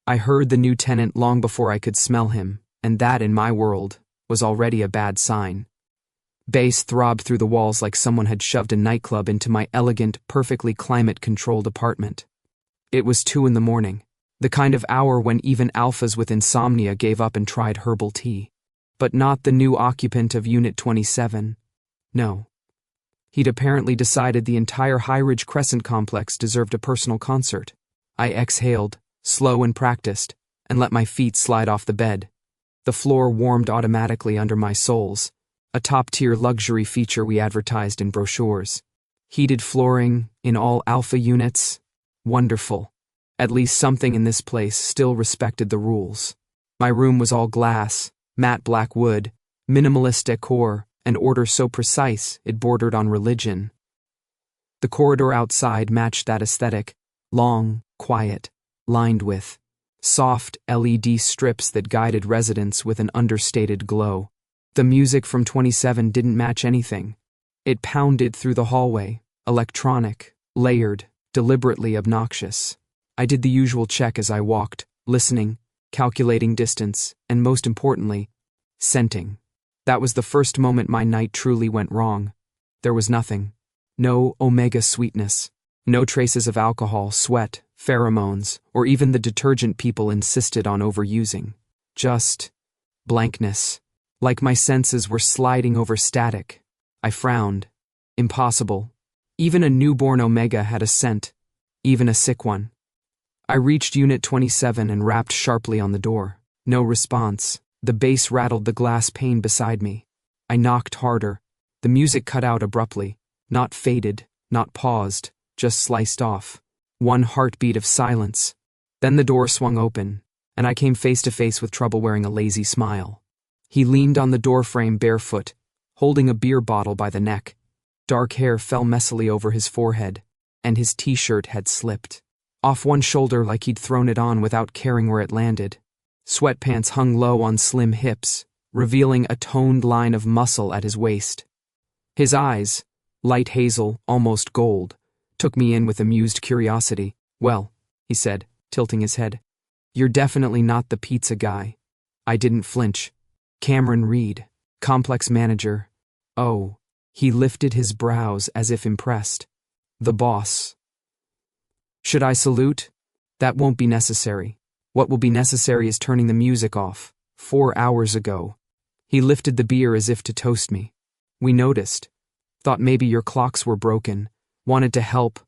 I heard the new tenant long before I could smell him, and that, in my world, was already a bad sign. Bass throbbed through the walls like someone had shoved a nightclub into my elegant, perfectly climate-controlled apartment. It was 2 a.m, the kind of hour when even alphas with insomnia gave up and tried herbal tea. But not the new occupant of Unit 27. No. He'd apparently decided the entire Highridge Crescent complex deserved a personal concert. I exhaled, slow and practiced, and let my feet slide off the bed. The floor warmed automatically under my soles, a top-tier luxury feature we advertised in brochures. Heated flooring in all alpha units. Wonderful. At least something in this place still respected the rules. My room was all glass, matte black wood, minimalist decor, and order so precise it bordered on religion. The corridor outside matched that aesthetic, long, quiet, lined with soft LED strips that guided residents with an understated glow. The music from 27 didn't match anything. It pounded through the hallway, electronic, layered, deliberately obnoxious. I did the usual check as I walked, listening, calculating distance, and most importantly, scenting. That was the first moment my night truly went wrong. There was nothing. No omega sweetness. No traces of alcohol, sweat, pheromones, or even the detergent people insisted on overusing. Just blankness. Like my senses were sliding over static. I frowned. Impossible. Even a newborn omega had a scent. Even a sick one. I reached Unit 27 and rapped sharply on the door. No response. The bass rattled the glass pane beside me. I knocked harder. The music cut out abruptly. Not faded, not paused, just sliced off. One heartbeat of silence. Then the door swung open, and I came face to face with Trouble wearing a lazy smile. He leaned on the doorframe barefoot, holding a beer bottle by the neck. Dark hair fell messily over his forehead, and his t-shirt had slipped off one shoulder like he'd thrown it on without caring where it landed. Sweatpants hung low on slim hips, revealing a toned line of muscle at his waist. His eyes, light hazel, almost gold, took me in with amused curiosity. "Well," he said, tilting his head, "you're definitely not the pizza guy." I didn't flinch. "Cameron Reed, complex manager." "Oh." He lifted his brows as if impressed. "The boss." "Should I salute?" "That won't be necessary. What will be necessary is turning the music off. 4 hours ago." He lifted the beer as if to toast me. "We noticed. Thought maybe your clocks were broken. Wanted to help."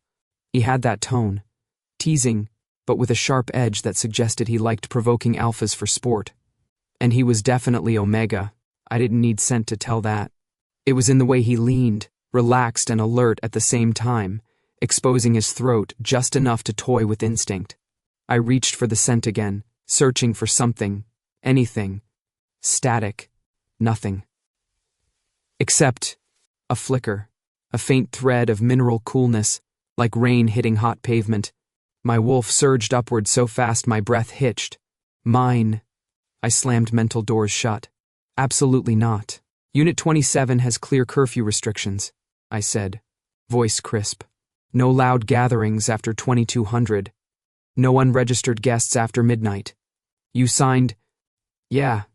He had that tone. Teasing, but with a sharp edge that suggested he liked provoking alphas for sport. And he was definitely omega. I didn't need scent to tell that. It was in the way he leaned, relaxed and alert at the same time, exposing his throat just enough to toy with instinct. I reached for the scent again, searching for something, anything. Static. Nothing. Except a flicker, a faint thread of mineral coolness, like rain hitting hot pavement. My wolf surged upward so fast my breath hitched. Mine. I slammed mental doors shut. "Absolutely not. Unit 27 has clear curfew restrictions," I said, voice crisp. "No loud gatherings after 2200. No unregistered guests after midnight. You signed?" Yeah.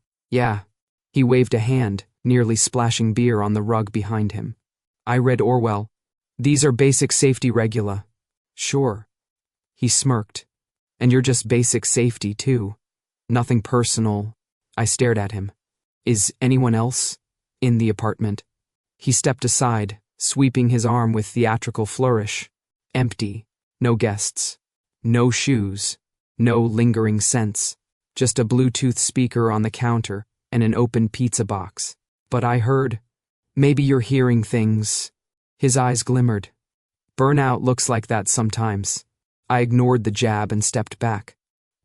He waved a hand, nearly splashing beer on the rug behind him. I read Orwell. "These are basic safety regula." "Sure." He smirked. "And you're just basic safety, too. Nothing personal." I stared at him. "Is anyone else in the apartment?" He stepped aside, sweeping his arm with theatrical flourish. Empty. No guests. No shoes. No lingering scents. Just a Bluetooth speaker on the counter and an open pizza box. "But I heard. Maybe you're hearing things." His eyes glimmered. "Burnout looks like that sometimes." I ignored the jab and stepped back.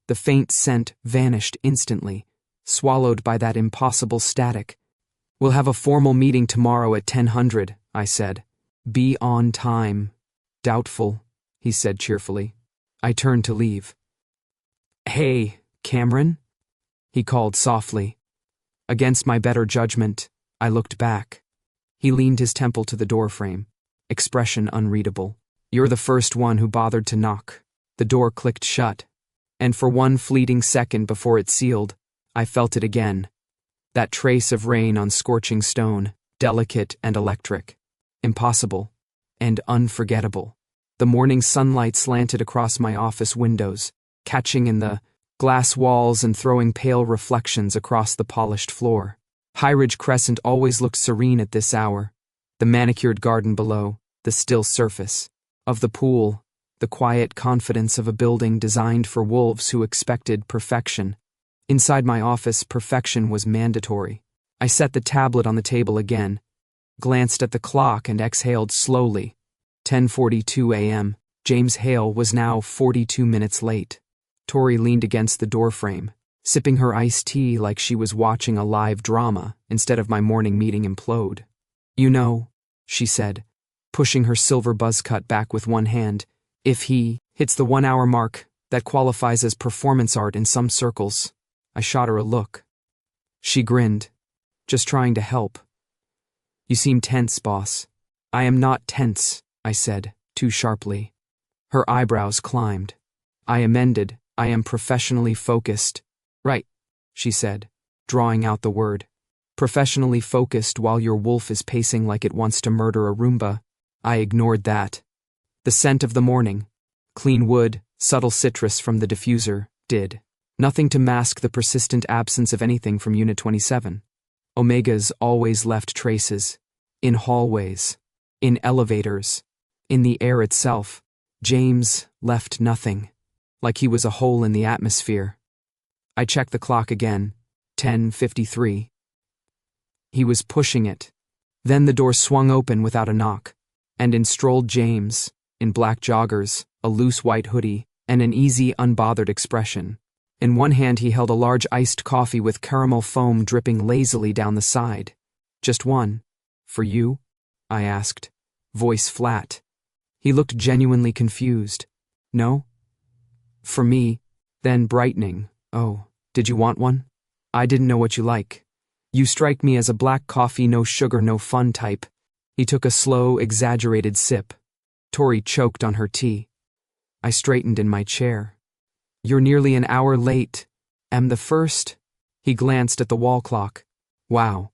The faint scent vanished instantly, swallowed by that impossible static. "We'll have a formal meeting tomorrow at 1000, I said. "Be on time." "Doubtful," he said cheerfully. I turned to leave. "Hey, Cameron?" he called softly. Against my better judgment, I looked back. He leaned his temple to the doorframe, expression unreadable. "You're the first one who bothered to knock." The door clicked shut. And for one fleeting second before it sealed, I felt it again. That trace of rain on scorching stone, delicate and electric. Impossible. And unforgettable. The morning sunlight slanted across my office windows, catching in the glass walls and throwing pale reflections across the polished floor. Highridge Crescent always looked serene at this hour. The manicured garden below, the still surface of the pool, the quiet confidence of a building designed for wolves who expected perfection. Inside my office, perfection was mandatory. I set the tablet on the table again, glanced at the clock and exhaled slowly. 10:42 a.m. James Hale was now 42 minutes late. Tori leaned against the doorframe, sipping her iced tea like she was watching a live drama instead of my morning meeting implode. "You know," she said, pushing her silver buzz cut back with one hand, "if he hits the 1 hour mark, that qualifies as performance art in some circles." I shot her a look. She grinned. "Just trying to help." "You seem tense, boss." "I am not tense," I said, too sharply. Her eyebrows climbed. I amended, "I am professionally focused." "Right," she said, drawing out the word. "Professionally focused while your wolf is pacing like it wants to murder a Roomba." I ignored that. The scent of the morning, clean wood, subtle citrus from the diffuser, did nothing to mask the persistent absence of anything from Unit 27. Omegas always left traces. In hallways. In elevators. In the air itself. James left nothing. Like he was a hole in the atmosphere. I checked the clock again. 10:53. He was pushing it. Then the door swung open without a knock, and in strolled James, in black joggers, a loose white hoodie, and an easy, unbothered expression. In one hand he held a large iced coffee with caramel foam dripping lazily down the side. "Just one. For you?" I asked, voice flat. He looked genuinely confused. "No?" "For me." Then brightening, "Oh, did you want one? I didn't know what you like. You strike me as a black coffee, no sugar, no fun type." He took a slow, exaggerated sip. Tori choked on her tea. I straightened in my chair. "You're nearly an hour late. Am the first?" He glanced at the wall clock. "Wow.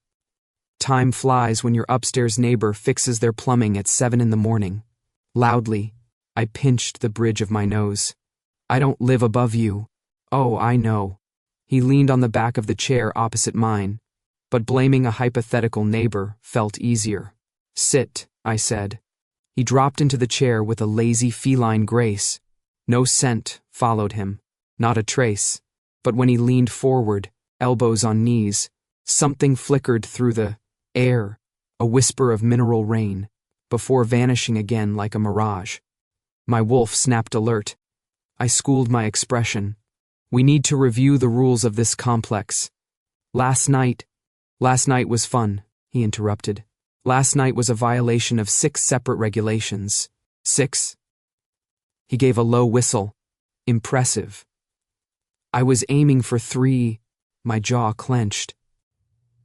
Time flies when your upstairs neighbor fixes their plumbing at 7 in the morning. Loudly, I pinched the bridge of my nose. "I don't live above you." "Oh, I know." He leaned on the back of the chair opposite mine, but blaming a hypothetical neighbor felt easier. "Sit," I said. He dropped into the chair with a lazy feline grace. No scent followed him, not a trace, but when he leaned forward, elbows on knees, something flickered through the air, a whisper of mineral rain, before vanishing again like a mirage. My wolf snapped alert. I schooled my expression. "We need to review the rules of this complex." Last night was fun," he interrupted. "Last night was a violation of 6 separate regulations." 6? He gave a low whistle. Impressive. "I was aiming for 3. My jaw clenched.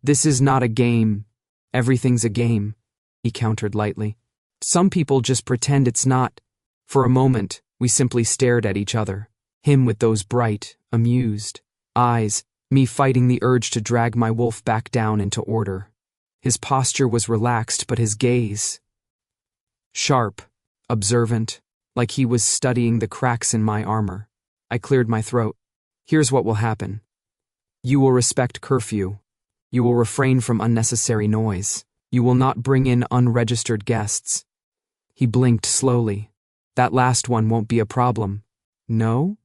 "This is not a game. Everything's a game," he countered lightly. "Some people just pretend it's not." For a moment, we simply stared at each other. Him with those bright, amused eyes, me fighting the urge to drag my wolf back down into order. His posture was relaxed, but his gaze sharp, observant, like he was studying the cracks in my armor. I cleared my throat. "Here's what will happen. You will respect curfew. You will refrain from unnecessary noise. You will not bring in unregistered guests." He blinked slowly. "That last one won't be a problem." "No?"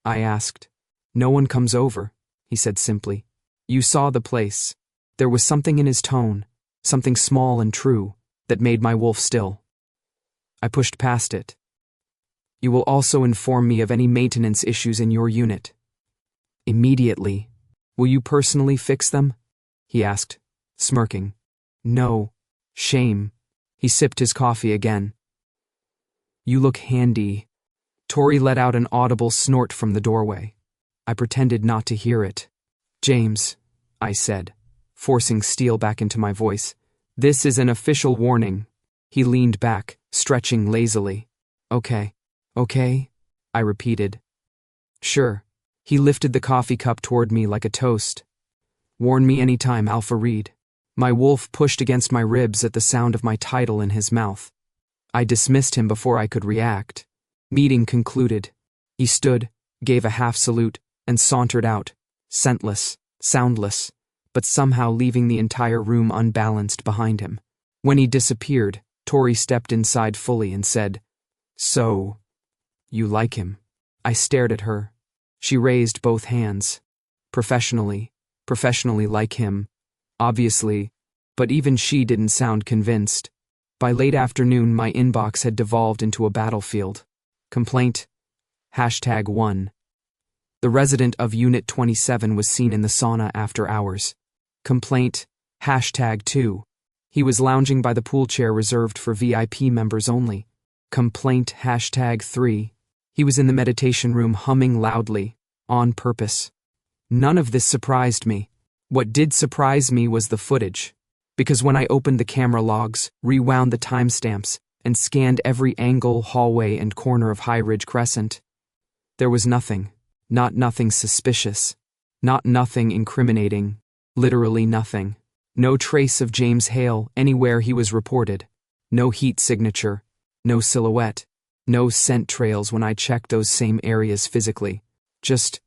I asked. "No one comes over," he said simply. "You saw the place." There was something in his tone, something small and true, that made my wolf still. I pushed past it. "You will also inform me of any maintenance issues in your unit." "Immediately." "Will you personally fix them?" he asked, smirking. "No. Shame." He sipped his coffee again. "You look handy." Tori let out an audible snort from the doorway. I pretended not to hear it. "James," I said, forcing steel back into my voice, "this is an official warning." He leaned back, stretching lazily. Okay, I repeated. "Sure." He lifted the coffee cup toward me like a toast. Warn me anytime, Alpha Reed. My wolf pushed against my ribs at the sound of my title in his mouth. I dismissed him before I could react. Meeting concluded. He stood, gave a half salute, and sauntered out, scentless, soundless, but somehow leaving the entire room unbalanced behind him. When he disappeared, Tori stepped inside fully and said, "So, you like him?" I stared at her. She raised both hands. Professionally like him, obviously, but even she didn't sound convinced. By late afternoon, my inbox had devolved into a battlefield. Complaint. #1. The resident of Unit 27 was seen in the sauna after hours. Complaint. #2. He was lounging by the pool chair reserved for VIP members only. Complaint. #3. He was in the meditation room humming loudly, on purpose. None of this surprised me. What did surprise me was the footage. Because when I opened the camera logs, rewound the timestamps, and scanned every angle, hallway, and corner of Highridge Crescent, there was nothing. Not nothing suspicious. Not nothing incriminating. Literally nothing. No trace of James Hale anywhere he was reported. No heat signature. No silhouette. No scent trails when I checked those same areas physically. Just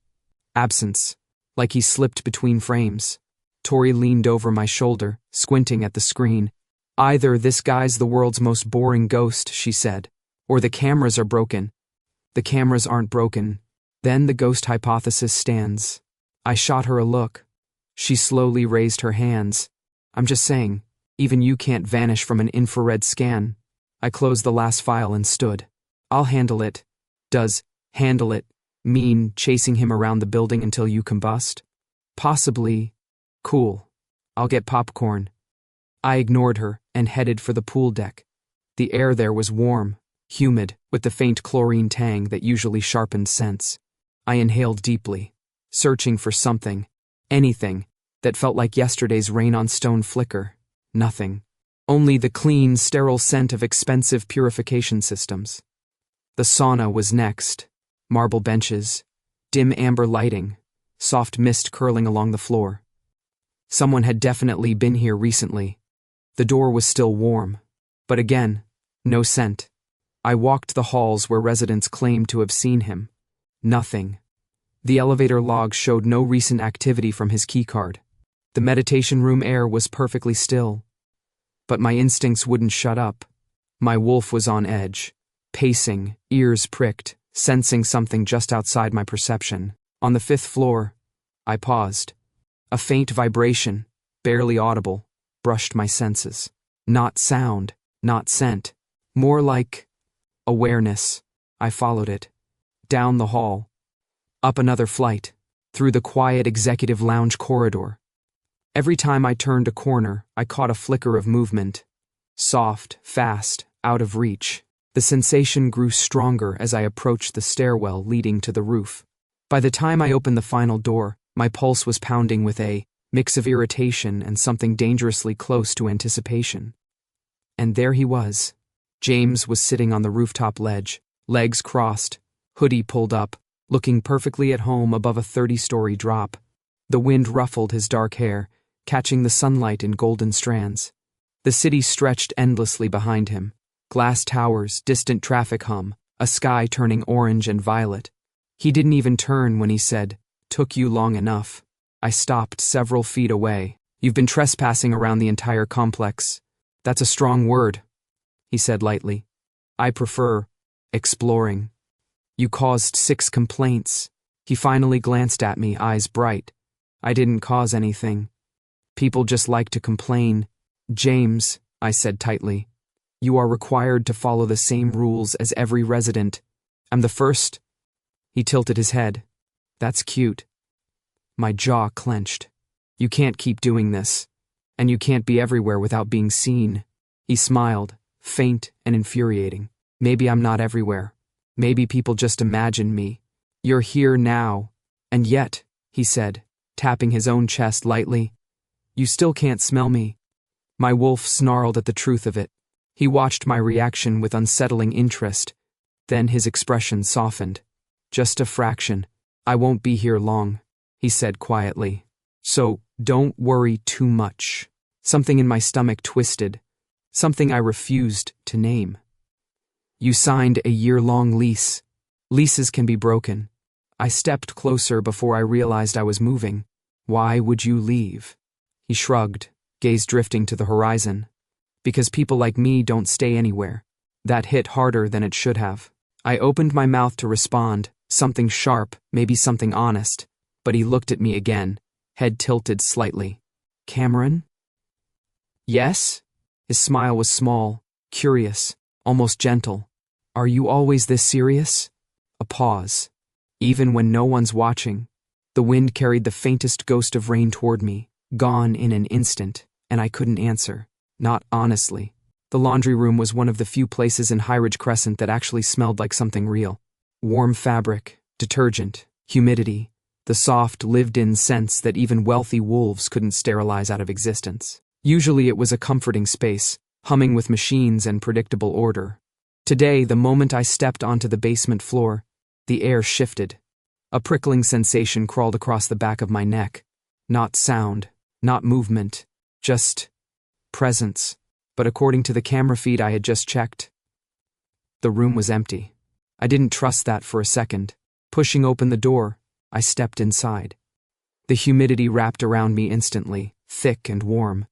absence. Like he slipped between frames. Tori leaned over my shoulder, squinting at the screen. "Either this guy's the world's most boring ghost," she said, "or the cameras are broken." "The cameras aren't broken. Then the ghost hypothesis stands." I shot her a look. She slowly raised her hands. "I'm just saying, even you can't vanish from an infrared scan." I closed the last file and stood. "I'll handle it." Does handle it mean chasing him around the building until you combust? Possibly. Cool. I'll get popcorn. I ignored her and headed for the pool deck. The air there was warm, humid, with the faint chlorine tang that usually sharpened scents. I inhaled deeply, searching for something, anything, that felt like yesterday's rain-on-stone flicker. Nothing. Only the clean, sterile scent of expensive purification systems. The sauna was next. Marble benches, dim amber lighting, soft mist curling along the floor. Someone had definitely been here recently. The door was still warm, but again, no scent. I walked the halls where residents claimed to have seen him. Nothing. The elevator log showed no recent activity from his keycard. The meditation room air was perfectly still. But my instincts wouldn't shut up. My wolf was on edge, pacing, ears pricked, sensing something just outside my perception. On the 5th floor, I paused. A faint vibration, barely audible, brushed my senses. Not sound, not scent. More like awareness. I followed it. Down the hall. Up another flight. Through the quiet executive lounge corridor. Every time I turned a corner, I caught a flicker of movement. Soft, fast, out of reach. The sensation grew stronger as I approached the stairwell leading to the roof. By the time I opened the final door, my pulse was pounding with a mix of irritation and something dangerously close to anticipation. And there he was. James was sitting on the rooftop ledge, legs crossed, hoodie pulled up, looking perfectly at home above a 30-story drop. The wind ruffled his dark hair, catching the sunlight in golden strands. The city stretched endlessly behind him. Glass towers, distant traffic hum, a sky turning orange and violet. He didn't even turn when he said, "Took you long enough." I stopped several feet away. "You've been trespassing around the entire complex." "That's a strong word," he said lightly. "I prefer exploring." "You caused 6 complaints." He finally glanced at me, eyes bright. "I didn't cause anything. People just like to complain." "James," I said tightly, "you are required to follow the same rules as every resident. I'm the first." He tilted his head. "That's cute." My jaw clenched. "You can't keep doing this. And you can't be everywhere without being seen." He smiled, faint and infuriating. "Maybe I'm not everywhere. Maybe people just imagine me. You're here now. And yet," he said, tapping his own chest lightly, "you still can't smell me." My wolf snarled at the truth of it. He watched my reaction with unsettling interest. Then his expression softened. "Just a fraction. I won't be here long, he said quietly. So, don't worry too much. Something in my stomach twisted. Something I refused to name. You signed a year-long lease. Leases can be broken. I stepped closer before I realized I was moving. Why would you leave? He shrugged, gaze drifting to the horizon. Because people like me don't stay anywhere. That hit harder than it should have. I opened my mouth to respond, something sharp, maybe something honest, but he looked at me again, head tilted slightly. Cameron? Yes? His smile was small, curious, almost gentle. Are you always this serious? A pause. Even when no one's watching. The wind carried the faintest ghost of rain toward me, gone in an instant, and I couldn't answer. Not honestly. The laundry room was one of the few places in Highridge Crescent that actually smelled like something real. Warm fabric, detergent, humidity, the soft, lived-in scents that even wealthy wolves couldn't sterilize out of existence. Usually it was a comforting space, humming with machines and predictable order. Today, the moment I stepped onto the basement floor, the air shifted. A prickling sensation crawled across the back of my neck. Not sound, not movement, just presence. But according to the camera feed I had just checked, the room was empty. I didn't trust that for a second. Pushing open the door, I stepped inside. The humidity wrapped around me instantly, thick and warm.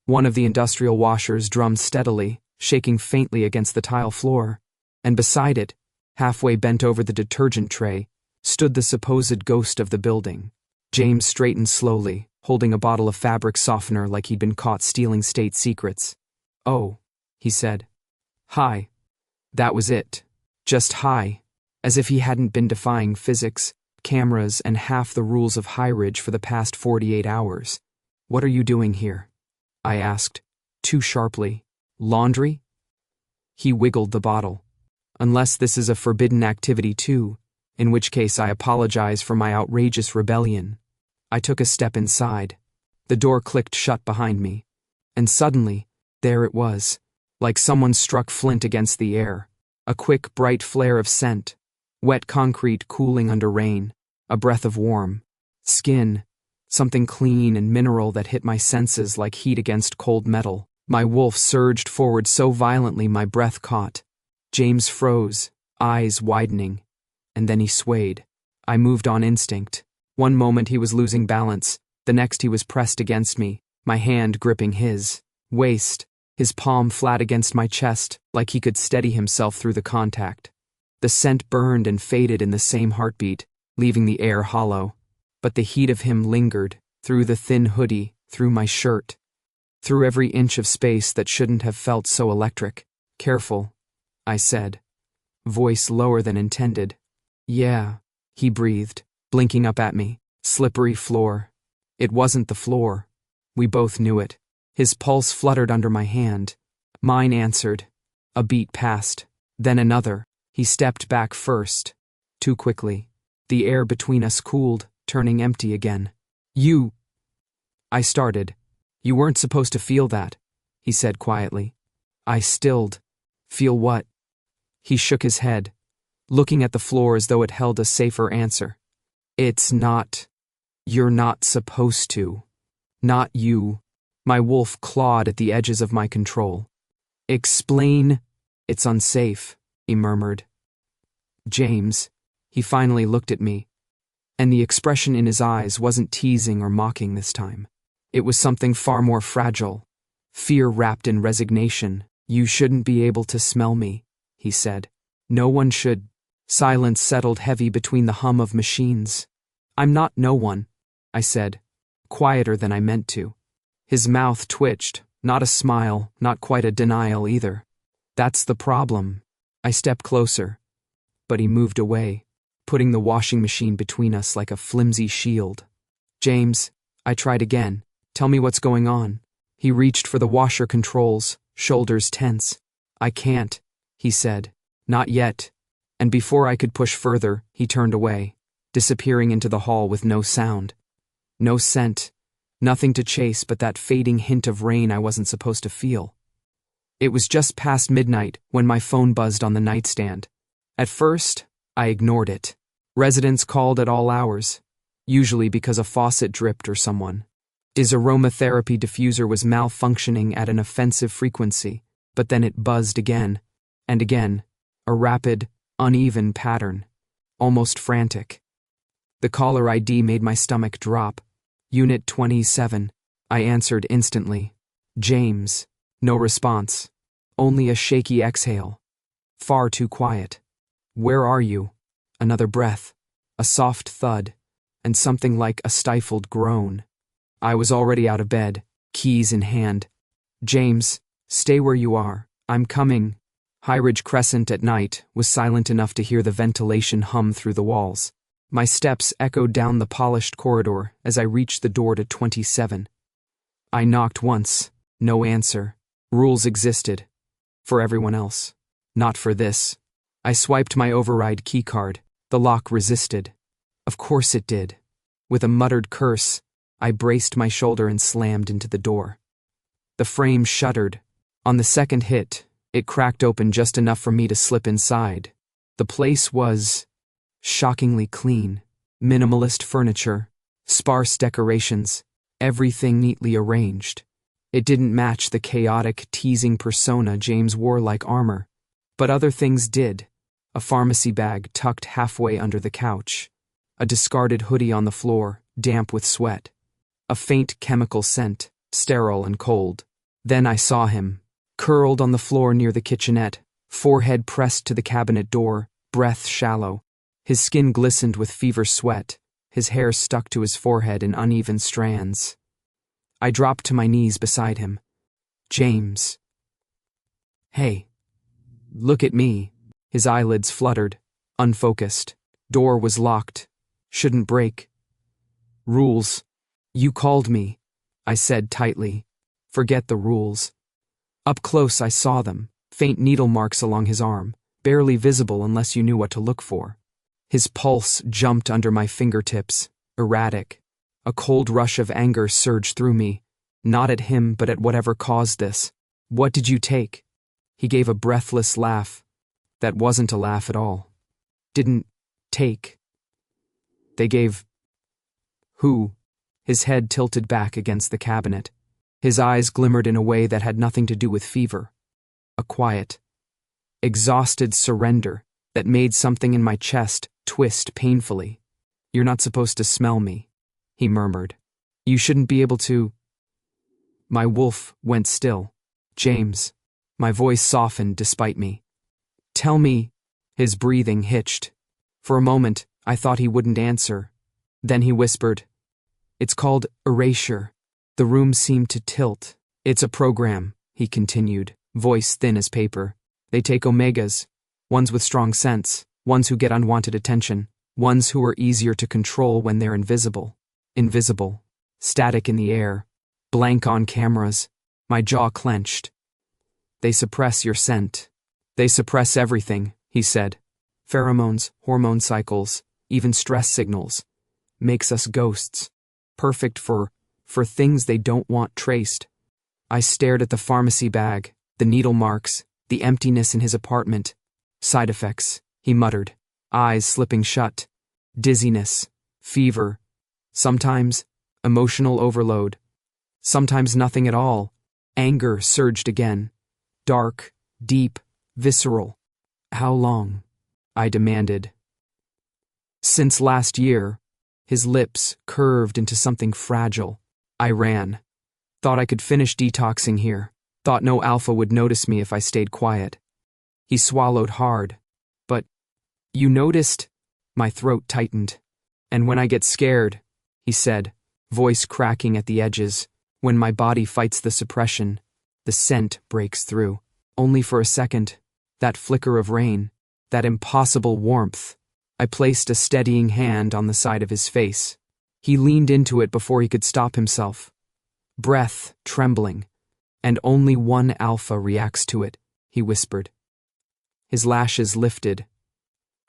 One of the industrial washers drummed steadily, shaking faintly against the tile floor, and beside it, halfway bent over the detergent tray, stood the supposed ghost of the building. James straightened slowly, holding a bottle of fabric softener like he'd been caught stealing state secrets. Oh, he said. Hi. That was it. Just hi. As if he hadn't been defying physics, cameras, and half the rules of Highridge for the past 48 hours. What are you doing here? I asked, too sharply. Laundry? He wiggled the bottle. Unless this is a forbidden activity too, in which case I apologize for my outrageous rebellion. I took a step inside. The door clicked shut behind me. And suddenly, there it was, like someone struck flint against the air. A quick, bright flare of scent. Wet concrete cooling under rain. A breath of warm skin. Something clean and mineral that hit my senses like heat against cold metal. My wolf surged forward so violently my breath caught. James froze, eyes widening. And then he swayed. I moved on instinct. One moment he was losing balance, the next he was pressed against me, my hand gripping his waist, his palm flat against my chest, like he could steady himself through the contact. The scent burned and faded in the same heartbeat, leaving the air hollow. But the heat of him lingered, through the thin hoodie, through my shirt, through every inch of space that shouldn't have felt so electric. Careful, I said, voice lower than intended. Yeah, he breathed, blinking up at me. Slippery floor. It wasn't the floor. We both knew it. His pulse fluttered under my hand. Mine answered. A beat passed, then another. He stepped back first. Too quickly. The air between us cooled, turning empty again. You... I started. You weren't supposed to feel that, he said quietly. I stilled. Feel what? He shook his head, looking at the floor as though it held a safer answer. It's not. You're not supposed to. Not you. My wolf clawed at the edges of my control. Explain. It's unsafe, he murmured. James. He finally looked at me, and the expression in his eyes wasn't teasing or mocking this time. It was something far more fragile, fear wrapped in resignation. You shouldn't be able to smell me, he said. No one should. Silence settled heavy between the hum of machines. I'm not no one, I said, quieter than I meant to. His mouth twitched, not a smile, not quite a denial either. That's the problem. I stepped closer, but he moved away, putting the washing machine between us like a flimsy shield. James, I tried again. Tell me what's going on. He reached for the washer controls, shoulders tense. I can't, he said. Not yet. And before I could push further, he turned away, disappearing into the hall with no sound. No scent. Nothing to chase but that fading hint of rain I wasn't supposed to feel. It was just past midnight when my phone buzzed on the nightstand. At first, I ignored it. Residents called at all hours, usually because a faucet dripped or someone. His aromatherapy diffuser was malfunctioning at an offensive frequency, but then it buzzed again, and again, a rapid, uneven pattern, almost frantic. The caller ID made my stomach drop. Unit 27. I answered instantly. James. No response. Only a shaky exhale. Far too quiet. Where are you? Another breath. A soft thud. And something like a stifled groan. I was already out of bed, keys in hand. James, stay where you are. I'm coming. Highridge Crescent at night was silent enough to hear the ventilation hum through the walls. My steps echoed down the polished corridor as I reached the door to 27. I knocked once. No answer. Rules existed. For everyone else. Not for this. I swiped my override keycard. The lock resisted. Of course it did. With a muttered curse, I braced my shoulder and slammed into the door. The frame shuddered. On the second hit, it cracked open just enough for me to slip inside. The place was shockingly clean. Minimalist furniture, sparse decorations, everything neatly arranged. It didn't match the chaotic, teasing persona James wore like armor, but other things did. A pharmacy bag tucked halfway under the couch. A discarded hoodie on the floor, damp with sweat. A faint chemical scent, sterile and cold. Then I saw him, curled on the floor near the kitchenette, forehead pressed to the cabinet door, breath shallow. His skin glistened with fever sweat, his hair stuck to his forehead in uneven strands. I dropped to my knees beside him. James. Hey. Look at me. His eyelids fluttered, unfocused. Door was locked. Shouldn't break. Rules. You called me, I said tightly. Forget the rules. Up close I saw them, faint needle marks along his arm, barely visible unless you knew what to look for. His pulse jumped under my fingertips, erratic. A cold rush of anger surged through me, not at him but at whatever caused this. What did you take? He gave a breathless laugh. That wasn't a laugh at all. Didn't take. They gave. Who? His head tilted back against the cabinet. His eyes glimmered in a way that had nothing to do with fever. A quiet, exhausted surrender that made something in my chest twist painfully. You're not supposed to smell me, he murmured. You shouldn't be able to. My wolf went still. James. My voice softened despite me. Tell me. His breathing hitched. For a moment, I thought he wouldn't answer. Then he whispered. It's called Erasure. The room seemed to tilt. It's a program, he continued, voice thin as paper. They take omegas, ones with strong sense, ones who get unwanted attention, ones who are easier to control when they're invisible. Invisible. Static in the air. Blank on cameras. My jaw clenched. They suppress your scent. They suppress everything, he said. Pheromones, hormone cycles, even stress signals. Makes us ghosts. Perfect for things they don't want traced. I stared at the pharmacy bag, the needle marks, the emptiness in his apartment. Side effects, he muttered, eyes slipping shut. Dizziness, fever. Sometimes, emotional overload. Sometimes nothing at all. Anger surged again. Dark, deep, visceral. How long? I demanded. Since last year. His lips curved into something fragile. I ran. Thought I could finish detoxing here. Thought no alpha would notice me if I stayed quiet. He swallowed hard. But, you noticed? My throat tightened. And when I get scared, he said, voice cracking at the edges, when my body fights the suppression, the scent breaks through. Only for a second. That flicker of rain. That impossible warmth. I placed a steadying hand on the side of his face. He leaned into it before he could stop himself. Breath trembling. And only one alpha reacts to it, he whispered. His lashes lifted,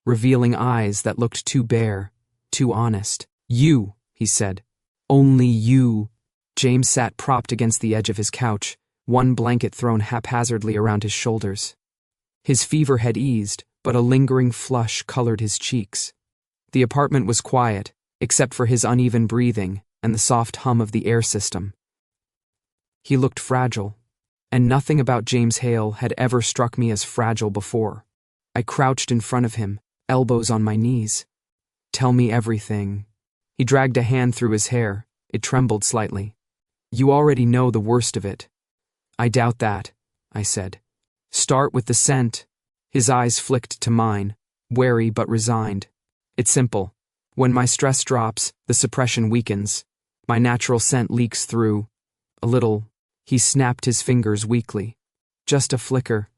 revealing eyes that looked too bare, too honest. You, he said. Only you. James sat propped against the edge of his couch, one blanket thrown haphazardly around his shoulders. His fever had eased, but a lingering flush colored his cheeks. The apartment was quiet, except for his uneven breathing and the soft hum of the air system. He looked fragile, and nothing about James Hale had ever struck me as fragile before. I crouched in front of him, elbows on my knees. "Tell me everything." He dragged a hand through his hair. It trembled slightly. "You already know the worst of it." "I doubt that," I said. "Start with the scent." His eyes flicked to mine, wary but resigned. "It's simple. When my stress drops, the suppression weakens. My natural scent leaks through. A little." He snapped his fingers weakly. "Just a flicker.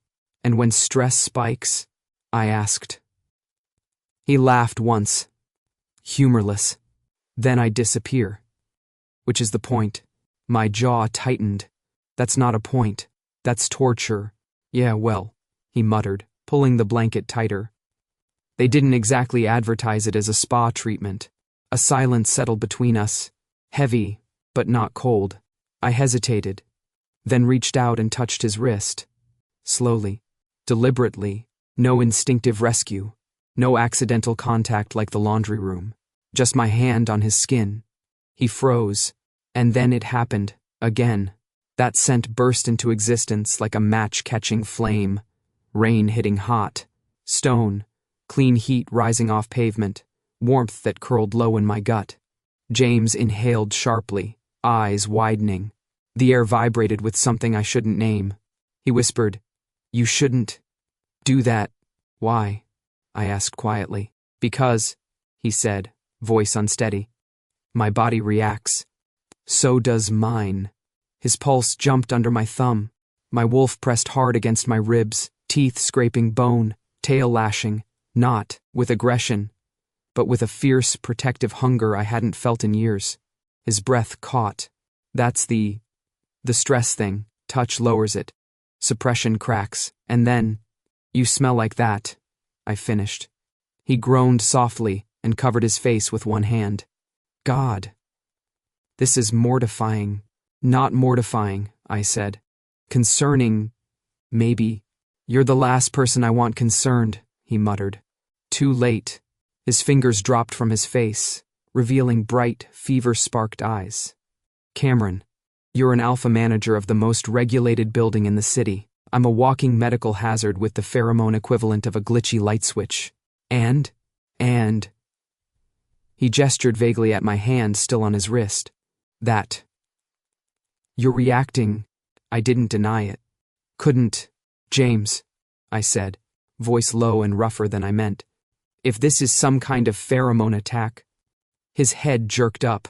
And when stress spikes?" I asked. He laughed once. Humorless. "Then I disappear." "Which is the point." My jaw tightened. "That's not a point. That's torture." "Yeah, well," he muttered, pulling the blanket tighter. "They didn't exactly advertise it as a spa treatment." A silence settled between us, heavy, but not cold. I hesitated, then reached out and touched his wrist. Slowly, deliberately, no instinctive rescue, no accidental contact like the laundry room, just my hand on his skin. He froze, and then it happened, again. That scent burst into existence like a match-catching flame, rain hitting hot, stone, clean heat rising off pavement, warmth that curled low in my gut. James inhaled sharply, eyes widening. The air vibrated with something I shouldn't name. He whispered, "You shouldn't do that." "Why?" I asked quietly. "Because," he said, voice unsteady. "My body reacts. So does mine." His pulse jumped under my thumb. My wolf pressed hard against my ribs, teeth scraping bone, tail lashing, not with aggression, but with a fierce, protective hunger I hadn't felt in years. His breath caught. "That's the stress thing. Touch lowers it. Suppression cracks. And then, you smell like that," I finished. He groaned softly and covered his face with one hand. "God. This is mortifying." "Not mortifying," I said. "Concerning, maybe." "You're the last person I want concerned," he muttered. Too late. His fingers dropped from his face, revealing bright, fever-sparked eyes. "Cameron, you're an alpha manager of the most regulated building in the city. I'm a walking medical hazard with the pheromone equivalent of a glitchy light switch. And... He gestured vaguely at my hand still on his wrist. "That. You're reacting." I didn't deny it. "Couldn't. James," I said, voice low and rougher than I meant. "If this is some kind of pheromone attack..." His head jerked up.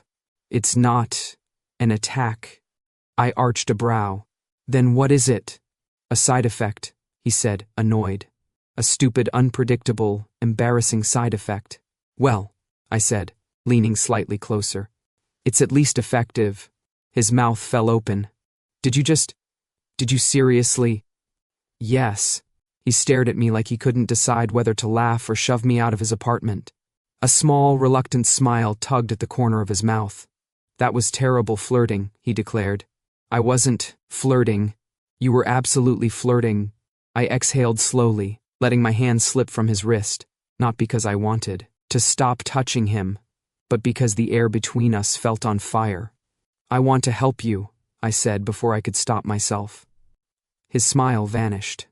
"It's not an attack." I arched a brow. "Then what is it?" "A side effect," he said, annoyed. "A stupid, unpredictable, embarrassing side effect." "Well," I said, leaning slightly closer, "it's at least effective." His mouth fell open. Did you seriously?" "Yes." He stared at me like he couldn't decide whether to laugh or shove me out of his apartment. A small, reluctant smile tugged at the corner of his mouth. "That was terrible flirting," he declared. "I wasn't flirting. You were absolutely flirting." I exhaled slowly, letting my hand slip from his wrist, not because I wanted to stop touching him, but because the air between us felt on fire. "I want to help you," I said before I could stop myself. His smile vanished.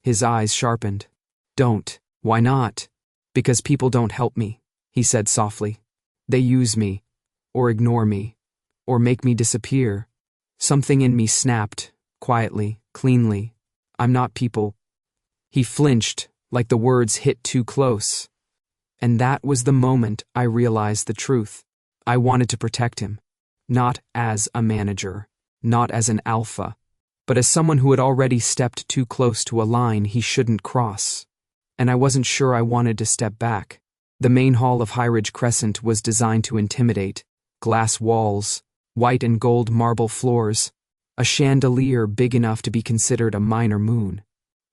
His eyes sharpened. "Don't." "Why not?" "Because people don't help me," he said softly. "They use me, or ignore me, or make me disappear." Something in me snapped, quietly, cleanly. "I'm not people." He flinched, like the words hit too close. And that was the moment I realized the truth. I wanted to protect him. Not as a manager, not as an alpha, but as someone who had already stepped too close to a line he shouldn't cross. And I wasn't sure I wanted to step back. The main hall of Highridge Crescent was designed to intimidate. Glass walls, white and gold marble floors, a chandelier big enough to be considered a minor moon.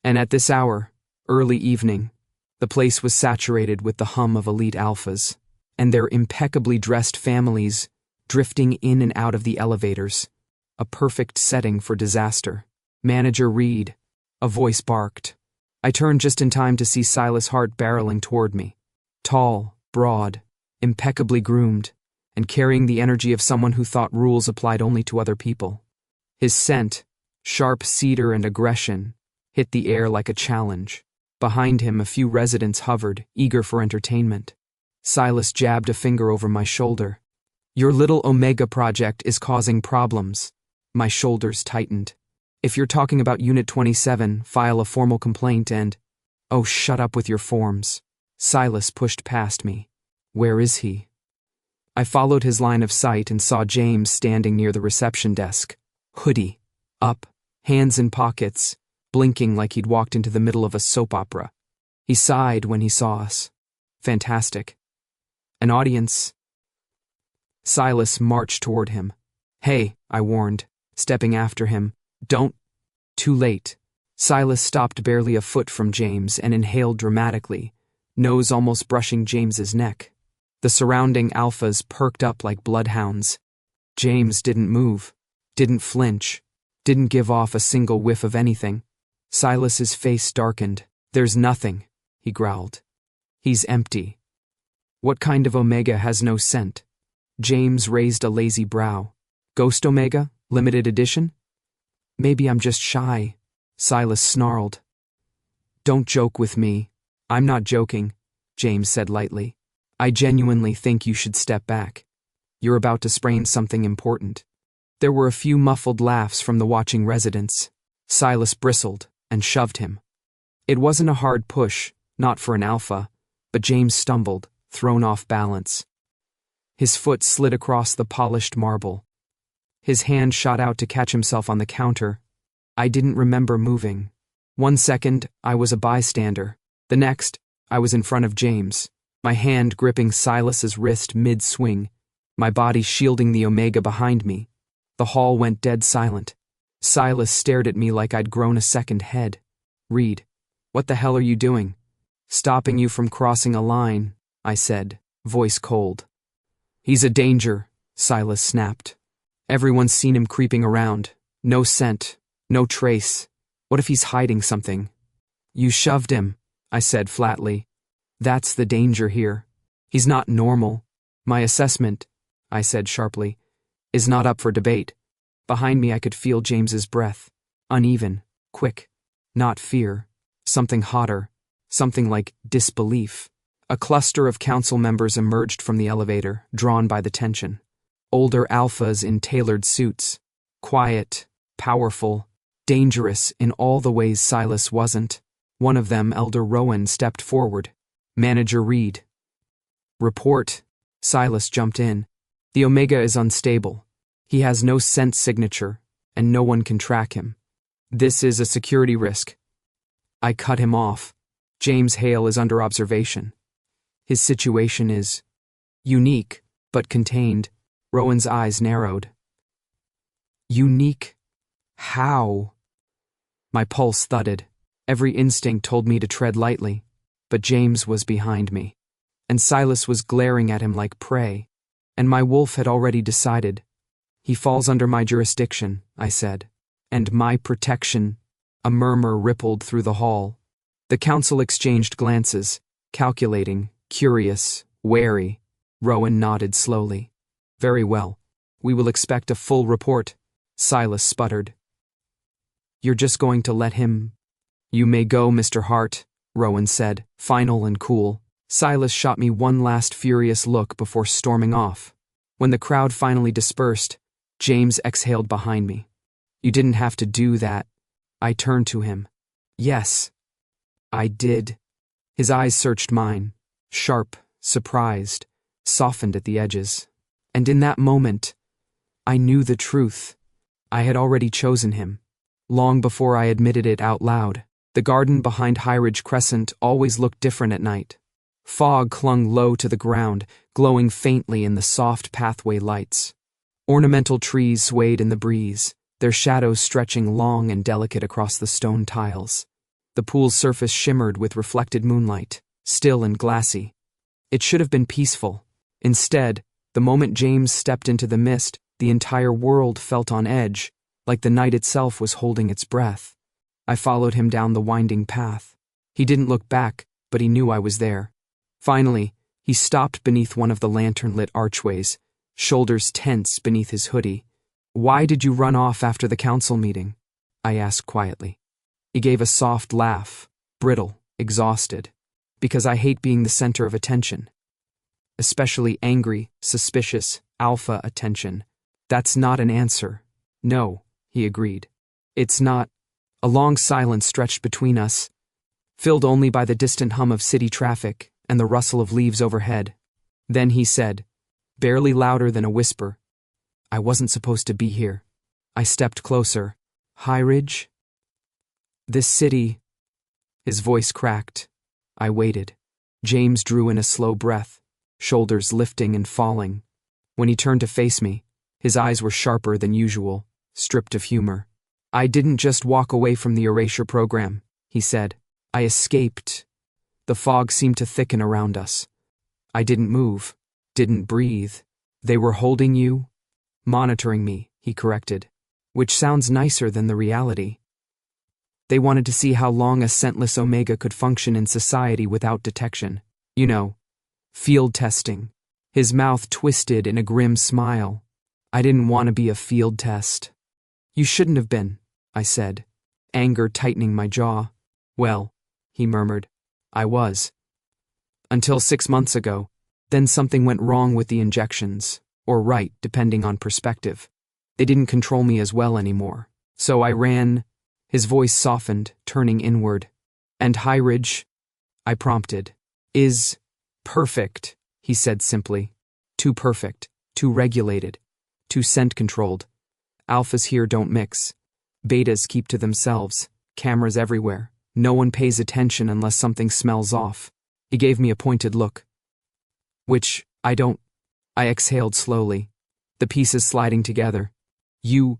And at this hour, early evening, the place was saturated with the hum of elite alphas, and their impeccably dressed families drifting in and out of the elevators, a perfect setting for disaster. "Manager Reed," a voice barked. I turned just in time to see Silas Hart barreling toward me. Tall, broad, impeccably groomed, and carrying the energy of someone who thought rules applied only to other people. His scent, sharp cedar and aggression, hit the air like a challenge. Behind him, a few residents hovered, eager for entertainment. Silas jabbed a finger over my shoulder. "Your little Omega project is causing problems." My shoulders tightened. "If you're talking about Unit 27, file a formal complaint and—" "Oh, shut up with your forms." Silas pushed past me. "Where is he?" I followed his line of sight and saw James standing near the reception desk. Hoodie up, hands in pockets, blinking like he'd walked into the middle of a soap opera. He sighed when he saw us. Fantastic. An audience. Silas marched toward him. "Hey," I warned, stepping after him. "Don't." Too late. Silas stopped barely a foot from James and inhaled dramatically, nose almost brushing James's neck. The surrounding alphas perked up like bloodhounds. James didn't move, didn't flinch, didn't give off a single whiff of anything. Silas's face darkened. "There's nothing," he growled. "He's empty." "What kind of Omega has no scent?" James raised a lazy brow. "Ghost Omega? Limited edition?" "Maybe I'm just shy," Silas snarled. "Don't joke with me." "I'm not joking," James said lightly. "I genuinely think you should step back. You're about to sprain something important." There were a few muffled laughs from the watching residents. Silas bristled and shoved him. It wasn't a hard push, not for an alpha, but James stumbled, thrown off balance. His foot slid across the polished marble. His hand shot out to catch himself on the counter. I didn't remember moving. 1 second, I was a bystander. The next, I was in front of James, my hand gripping Silas's wrist mid-swing, my body shielding the Omega behind me. The hall went dead silent. Silas stared at me like I'd grown a second head. "Reed, what the hell are you doing?" "Stopping you from crossing a line," I said, voice cold. "He's a danger," Silas snapped. "Everyone's seen him creeping around. No scent, no trace. What if he's hiding something?" "You shoved him," I said flatly. "That's the danger here. He's not normal. My assessment," I said sharply, "is not up for debate." Behind me I could feel James's breath. Uneven, quick. Not fear. Something hotter. Something like disbelief. A cluster of council members emerged from the elevator, drawn by the tension. Older alphas in tailored suits. Quiet, powerful, dangerous in all the ways Silas wasn't. One of them, Elder Rowan, stepped forward. "Manager Reed." "Report." Silas jumped in. "The Omega is unstable. He has no scent signature, and no one can track him. This is a security risk." I cut him off. "James Hale is under observation. His situation is unique, but contained." Rowan's eyes narrowed. "Unique? How?" My pulse thudded. Every instinct told me to tread lightly, but James was behind me, and Silas was glaring at him like prey, and my wolf had already decided. "He falls under my jurisdiction," I said, "and my protection." A murmur rippled through the hall. The council exchanged glances, calculating, curious, wary. Rowan nodded slowly. "Very well. We will expect a full report," Silas sputtered. "You're just going to let him—" "You may go, Mr. Hart," Rowan said, final and cool. Silas shot me one last furious look before storming off. When the crowd finally dispersed, James exhaled behind me. "You didn't have to do that." I turned to him. "Yes, I did." His eyes searched mine, sharp, surprised, softened at the edges. And in that moment, I knew the truth. I had already chosen him, long before I admitted it out loud. The garden behind Highridge Crescent always looked different at night. Fog clung low to the ground, glowing faintly in the soft pathway lights. Ornamental trees swayed in the breeze, their shadows stretching long and delicate across the stone tiles. The pool's surface shimmered with reflected moonlight, still and glassy. It should have been peaceful. Instead, the moment James stepped into the mist, the entire world felt on edge, like the night itself was holding its breath. I followed him down the winding path. He didn't look back, but he knew I was there. Finally, He stopped beneath one of the lantern-lit archways, shoulders tense beneath his hoodie. "Why did you run off after the council meeting?" I asked quietly. He gave a soft laugh, brittle, exhausted. "Because I hate being the center of attention. Especially angry, suspicious, alpha attention. That's not an answer." "No," he agreed. "It's not." A long silence stretched between us, filled only by the distant hum of city traffic and the rustle of leaves overhead. Then he said, barely louder than a whisper, "I wasn't supposed to be here." I stepped closer. "Highridge? This city—" His voice cracked. I waited. James drew in a slow breath, shoulders lifting and falling. When he turned to face me, his eyes were sharper than usual, stripped of humor. "I didn't just walk away from the Erasure Program," he said. "I escaped." The fog seemed to thicken around us. "I didn't move, didn't breathe. They were holding you?" "Monitoring me," he corrected, which sounds nicer than the reality. "They wanted to see how long a scentless Omega could function in society without detection. You know, field testing." His mouth twisted in a grim smile. "I didn't want to be a field test." "You shouldn't have been," I said, anger tightening my jaw. "Well," he murmured, "I was. Until 6 months ago. Then something went wrong with the injections, or right, depending on perspective. They didn't control me as well anymore. So I ran." His voice softened, turning inward. "And Highridge," I prompted. "Is perfect," he said simply. "Too perfect, too regulated, too scent-controlled. Alphas here don't mix. Betas keep to themselves, cameras everywhere. No one pays attention unless something smells off." He gave me a pointed look. "Which, I don't." I exhaled slowly, the pieces sliding together. "You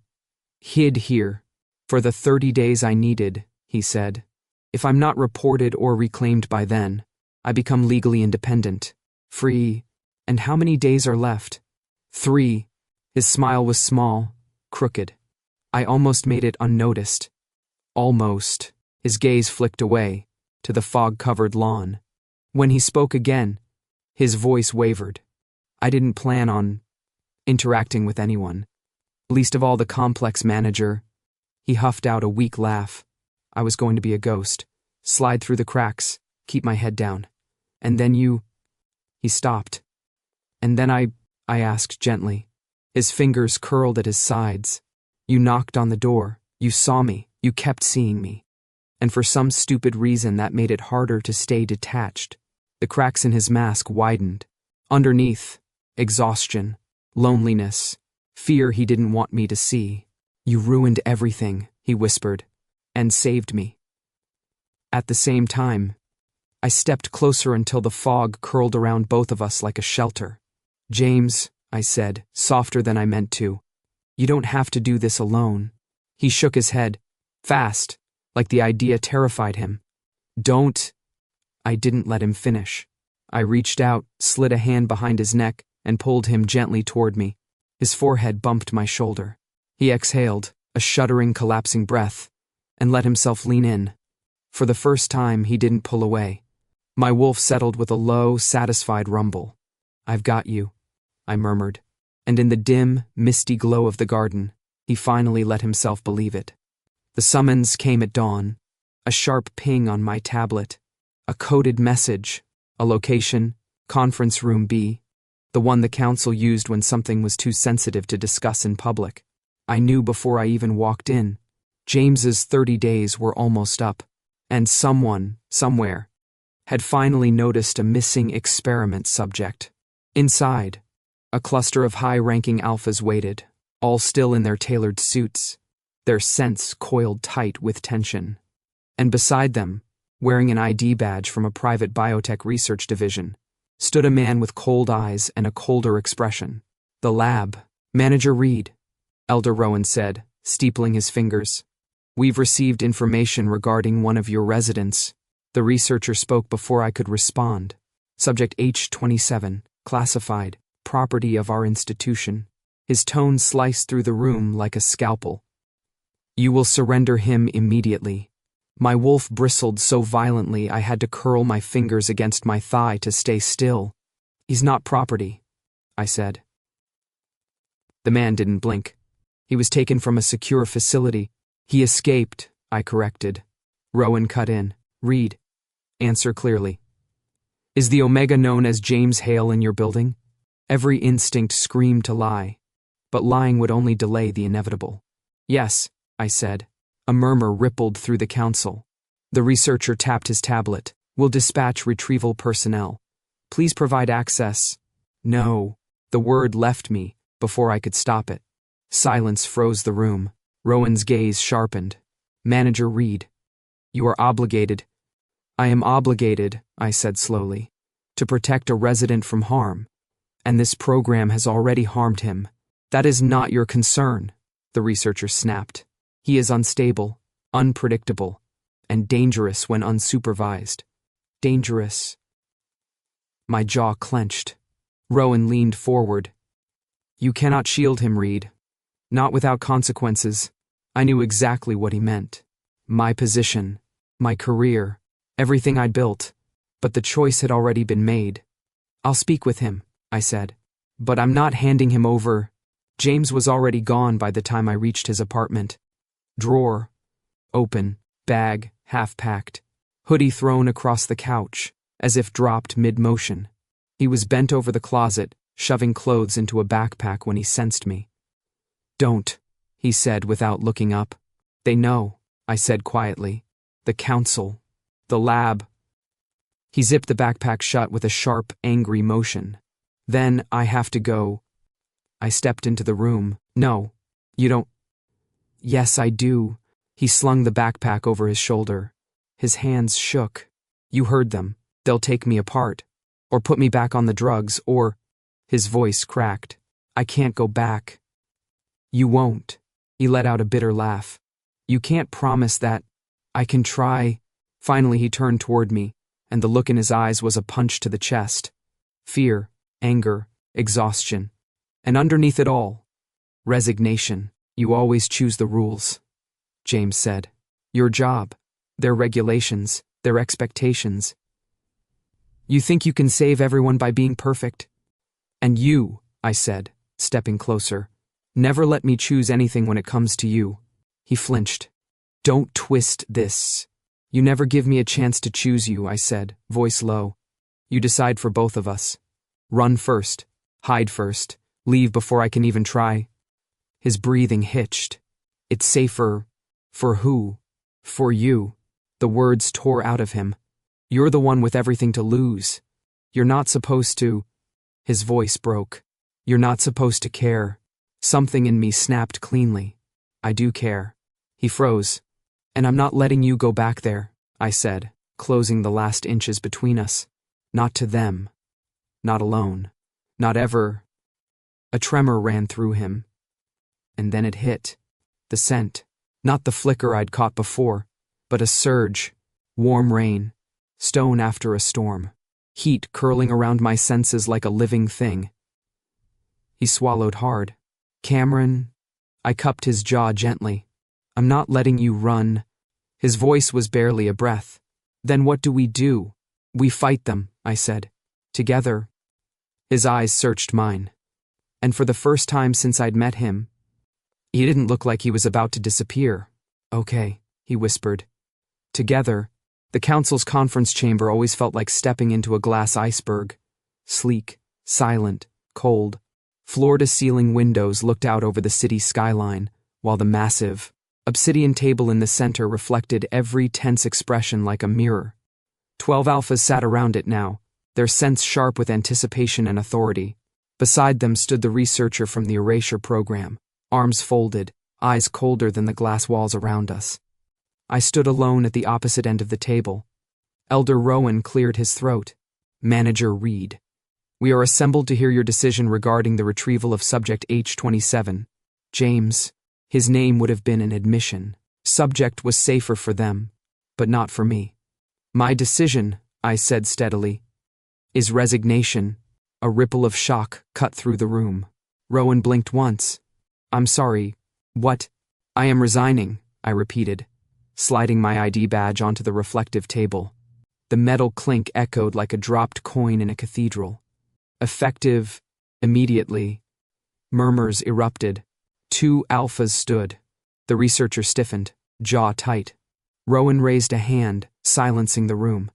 hid here for the 30 days I needed," he said. "If I'm not reported or reclaimed by then, I become legally independent, free. And how many days are left?" 3. His smile was small, crooked. I almost made it unnoticed. Almost. His gaze flicked away, to the fog-covered lawn. When he spoke again, his voice wavered. "I didn't plan on interacting with anyone, least of all the complex manager." He huffed out a weak laugh. "I was going to be a ghost, slide through the cracks, keep my head down. And then you—" He stopped. "And then I asked gently." His fingers curled at his sides. "You knocked on the door. You saw me. You kept seeing me. And for some stupid reason that made it harder to stay detached." The cracks in his mask widened. Underneath, exhaustion, loneliness, fear he didn't want me to see. "You ruined everything," he whispered, "and saved me." At the same time, I stepped closer until the fog curled around both of us like a shelter. "James," I said, softer than I meant to, "you don't have to do this alone." He shook his head, fast, like the idea terrified him. "Don't." I didn't let him finish. I reached out, slid a hand behind his neck, and pulled him gently toward me. His forehead bumped my shoulder. He exhaled, a shuddering, collapsing breath, and let himself lean in. For the first time, he didn't pull away. My wolf settled with a low, satisfied rumble. "I've got you," I murmured. And in the dim, misty glow of the garden, he finally let himself believe it. The summons came at dawn, a sharp ping on my tablet, a coded message, a location, conference room B, the one the council used when something was too sensitive to discuss in public. I knew before I even walked in. James's 30 days were almost up, and someone, somewhere, had finally noticed a missing experiment subject. Inside, a cluster of high-ranking alphas waited, all still in their tailored suits, their scents coiled tight with tension. And beside them, wearing an ID badge from a private biotech research division, stood a man with cold eyes and a colder expression. "The lab, Manager Reed," Elder Rowan said, steepling his fingers. "We've received information regarding one of your residents." The researcher spoke before I could respond. "Subject H-27, classified, property of our institution." His tone sliced through the room like a scalpel. "You will surrender him immediately." My wolf bristled so violently I had to curl my fingers against my thigh to stay still. He's not property, I said. The man didn't blink. He was taken from a secure facility. He escaped, I corrected. Rowan cut in. Read. Answer clearly. Is the Omega known as James Hale in your building? Every instinct screamed to lie, but lying would only delay the inevitable. Yes, I said. A murmur rippled through the council. The researcher tapped his tablet. We'll dispatch retrieval personnel. Please provide access. No. The word left me before I could stop it. Silence froze the room. Rowan's gaze sharpened. Manager Reed. You are obligated. I am obligated, I said slowly, to protect a resident from harm. And this program has already harmed him. That is not your concern, the researcher snapped. He is unstable, unpredictable, and dangerous when unsupervised. Dangerous. My jaw clenched. Rowan leaned forward. You cannot shield him, Reed. Not without consequences. I knew exactly what he meant. My position, my career, everything I'd built. But the choice had already been made. I'll speak with him, I said. But I'm not handing him over. James was already gone by the time I reached his apartment. Drawer. Open. Bag, half-packed. Hoodie thrown across the couch, as if dropped mid-motion. He was bent over the closet, shoving clothes into a backpack when he sensed me. Don't, he said without looking up. They know, I said quietly. The council. The lab. He zipped the backpack shut with a sharp, angry motion. Then I have to go. I stepped into the room. No, you don't. Yes, I do. He slung the backpack over his shoulder. His hands shook. You heard them. They'll take me apart. Or put me back on the drugs, or... His voice cracked. I can't go back. You won't. He let out a bitter laugh. You can't promise that. I can try. Finally he turned toward me, and the look in his eyes was a punch to the chest. Fear, anger, exhaustion. And underneath it all, resignation. You always choose the rules, James said. Your job, their regulations, their expectations. You think you can save everyone by being perfect? And you, I said, stepping closer, never let me choose anything when it comes to you. He flinched. Don't twist this. You never give me a chance to choose you, I said, voice low. You decide for both of us. Run first, hide first, leave before I can even try. His breathing hitched. It's safer. For who? For you. The words tore out of him. You're the one with everything to lose. You're not supposed to. His voice broke. You're not supposed to care. Something in me snapped cleanly. I do care. He froze. And I'm not letting you go back there, I said, closing the last inches between us. Not to them. Not alone. Not ever. A tremor ran through him. And then it hit. The scent. Not the flicker I'd caught before, but a surge. Warm rain. Stone after a storm. Heat curling around my senses like a living thing. He swallowed hard. Cameron. I cupped his jaw gently. I'm not letting you run. His voice was barely a breath. Then what do? We fight them, I said. Together. His eyes searched mine. And for the first time since I'd met him, he didn't look like he was about to disappear. Okay, he whispered. Together. The council's conference chamber always felt like stepping into a glass iceberg. Sleek, silent, cold. Floor-to-ceiling windows looked out over the city skyline, while the massive, obsidian table in the center reflected every tense expression like a mirror. 12 alphas sat around it now, their sense sharp with anticipation and authority. Beside them stood the researcher from the Erasure Program, arms folded, eyes colder than the glass walls around us. I stood alone at the opposite end of the table. Elder Rowan cleared his throat. Manager Reed. We are assembled to hear your decision regarding the retrieval of Subject H-27. James. His name would have been an admission. Subject was safer for them, but not for me. My decision, I said steadily, is resignation. A ripple of shock cut through the room. Rowan blinked once. I'm sorry. What? I am resigning, I repeated, sliding my ID badge onto the reflective table. The metal clink echoed like a dropped coin in a cathedral. Effective, immediately. Murmurs erupted. 2 alphas stood. The researcher stiffened, jaw tight. Rowan raised a hand, silencing the room.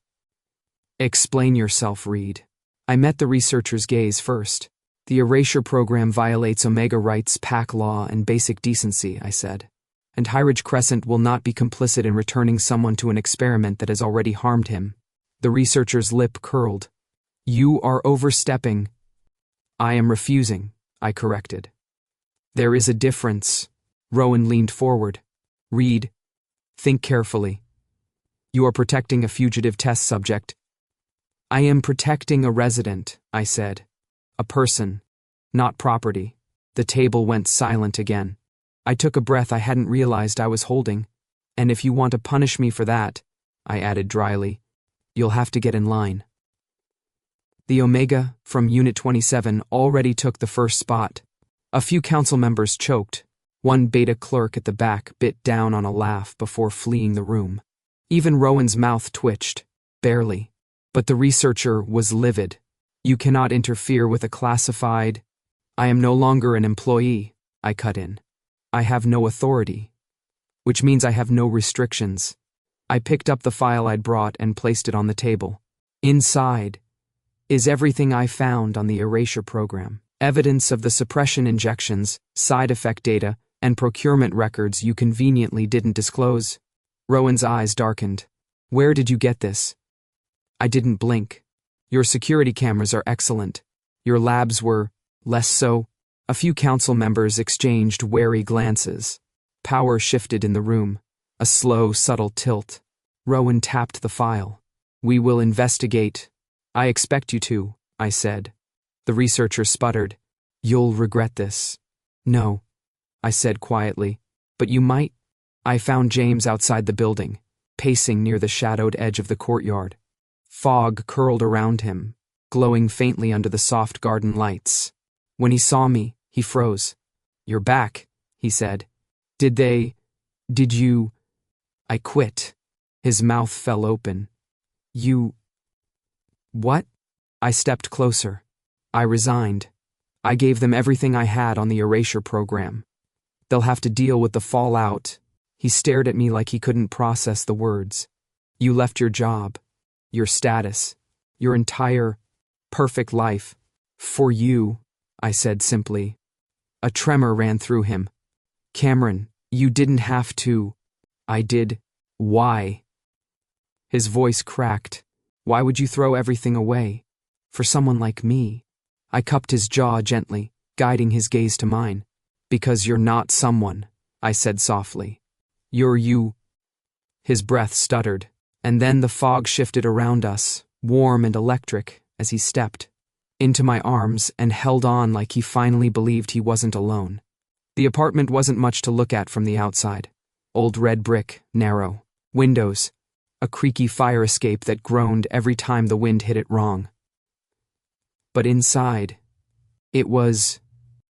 Explain yourself, Reed. I met the researcher's gaze first. The Erasure Program violates Omega rights, pack law, and basic decency, I said. And Highridge Crescent will not be complicit in returning someone to an experiment that has already harmed him. The researcher's lip curled. You are overstepping. I am refusing, I corrected. There is a difference. Rowan leaned forward. Reed, think carefully. You are protecting a fugitive test subject. I am protecting a resident, I said. A person, not property. The table went silent again. I took a breath I hadn't realized I was holding. And if you want to punish me for that, I added dryly, you'll have to get in line. The Omega, from Unit 27, already took the first spot. A few council members choked. One beta clerk at the back bit down on a laugh before fleeing the room. Even Rowan's mouth twitched, barely. But the researcher was livid. You cannot interfere with a classified. I am no longer an employee, I cut in. I have no authority. Which means I have no restrictions. I picked up the file I'd brought and placed it on the table. Inside is everything I found on the Erasure Program. Evidence of the suppression injections, side effect data, and procurement records you conveniently didn't disclose. Rowan's eyes darkened. Where did you get this? I didn't blink. Your security cameras are excellent. Your labs were less so. A few council members exchanged wary glances. Power shifted in the room. A slow, subtle tilt. Rowan tapped the file. We will investigate. I expect you to, I said. The researcher sputtered. You'll regret this. No, I said quietly. But you might. I found James outside the building, pacing near the shadowed edge of the courtyard. Fog curled around him, glowing faintly under the soft garden lights. When he saw me, he froze. You're back, he said. Did you? I quit. His mouth fell open. You. What? I stepped closer. I resigned. I gave them everything I had on the Erasure Program. They'll have to deal with the fallout. He stared at me like he couldn't process the words. You left your job, your status, your entire, perfect life. For you, I said simply. A tremor ran through him. Cameron, you didn't have to. I did. Why? His voice cracked. Why would you throw everything away? For someone like me. I cupped his jaw gently, guiding his gaze to mine. Because you're not someone, I said softly. You're you. His breath stuttered, and then the fog shifted around us, warm and electric, as he stepped into my arms and held on like he finally believed he wasn't alone. The apartment wasn't much to look at from the outside. Old red brick, narrow, windows, a creaky fire escape that groaned every time the wind hit it wrong. But inside, it was